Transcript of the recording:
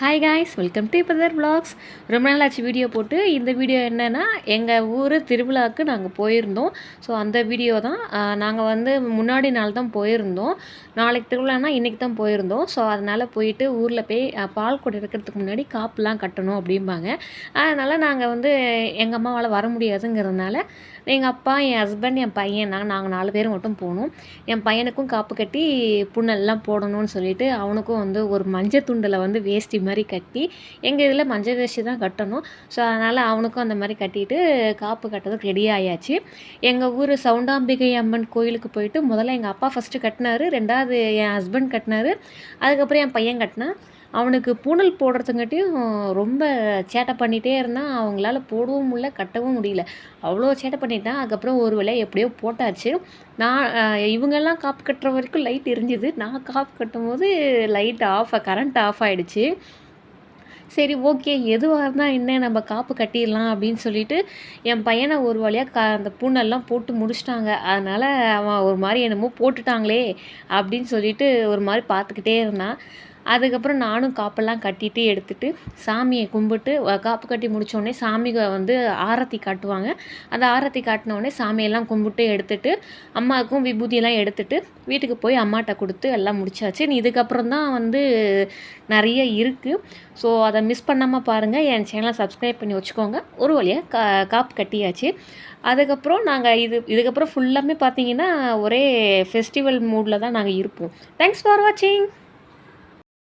Hi guys, welcome to இப்பதர் vlogs. ரொம்ப நாள் ஆச்சு வீடியோ போட்டு. இந்த வீடியோ என்னென்னா, எங்கள் ஊர் திருவிழாவுக்கு நாங்கள் போயிருந்தோம். ஸோ அந்த வீடியோ தான். நாங்கள் வந்து முன்னாடி நாள் தான் போயிருந்தோம். நாளைக்கு திருவிழானா இன்றைக்கி தான் போயிருந்தோம். ஸோ அதனால் போயிட்டு ஊரில் போய் பால் குடம் எடுக்கிறதுக்கு முன்னாடி காப்புலாம் கட்டணும் அப்படிம்பாங்க. அதனால் நாங்கள் வந்து எங்கள் அம்மாவால் வர முடியாதுங்கிறதுனால எங்கள் அப்பா, என் ஹஸ்பண்ட், என் பையன் நாங்கள் 4 பேர் மட்டும் போனோம். என் பையனுக்கும் காப்பு கட்டி புண்ணெல்லாம் போடணும்னு சொல்லிட்டு அவனுக்கும் வந்து ஒரு மஞ்சள் துண்டில் வந்து வேஷ்டி மாதிரி கட்டி, எங்கள் இதில் மஞ்சள் வேஷ்டி தான் கட்டணும். ஸோ அதனால் அவனுக்கும் அந்த மாதிரி கட்டிட்டு காப்பு கட்டுறதுக்கு ரெடி ஆயாச்சு. எங்கள் ஊர் சவுண்டாம்பிகை அம்மன் கோயிலுக்கு போயிட்டு முதல்ல எங்கள் அப்பா ஃபஸ்ட்டு கட்டினாரு, 2வது என் ஹஸ்பண்ட் கட்டினாரு, அதுக்கப்புறம் என் பையன் கட்டினான். அவனுக்கு பூணல் போடுறதுங்காட்டியும் ரொம்ப சேட்டை பண்ணிகிட்டே இருந்தான். அவங்களால போடவும் முடியல, கட்டவும் முடியல. அவ்வளோ சேட்டை பண்ணிட்டான். அதுக்கப்புறம் ஒரு வேளை எப்படியோ போட்டாச்சு. நான் இவங்கெல்லாம் காப்பு கட்டுற வரைக்கும் லைட் எரிஞ்சுது. நான் காப்பு கட்டும்போது கரண்ட் ஆஃப் ஆகிடுச்சு. சரி, ஓகே, எதுவாக இருந்தால் என்ன, நம்ம காப்பு கட்டிடலாம் அப்படின்னு சொல்லிட்டு என் பையனை ஒரு வழியாக அந்த பூனெல்லாம் போட்டு முடிச்சிட்டாங்க. அதனால் அவன் ஒரு மாதிரி என்னமோ போட்டுட்டாங்களே அப்படின்னு சொல்லிட்டு ஒரு மாதிரி பார்த்துக்கிட்டே இருந்தான். அதுக்கப்புறம் நானும் காப்பெல்லாம் கட்டிட்டு எடுத்துகிட்டு சாமியை கும்பிட்டு காப்பு கட்டி முடித்தோடனே சாமிக்கு வந்து ஆரத்தி காட்டுவாங்க. அந்த ஆரத்தி காட்டினோடனே சாமியெல்லாம் கும்பிட்டு எடுத்துகிட்டு அம்மாவுக்கும் விபூதியெல்லாம் எடுத்துகிட்டு வீட்டுக்கு போய் அம்மாட்ட கொடுத்து எல்லாம் முடிச்சாச்சு. இதுக்கப்புறம் தான் வந்து நிறைய இருக்குது. ஸோ அதை மிஸ் பண்ணாமல் பாருங்கள். என் சேனலை சப்ஸ்கிரைப் பண்ணி வச்சுக்கோங்க. ஒரு வழியாக காப்பு கட்டியாச்சு. அதுக்கப்புறம் நாங்கள் இதுக்கப்புறம் ஃபுல்லாமே பார்த்தீங்கன்னா ஒரே ஃபெஸ்டிவல் மூடில் தான் நாங்கள் இருப்போம். தேங்க்ஸ் ஃபார் வாட்சிங்.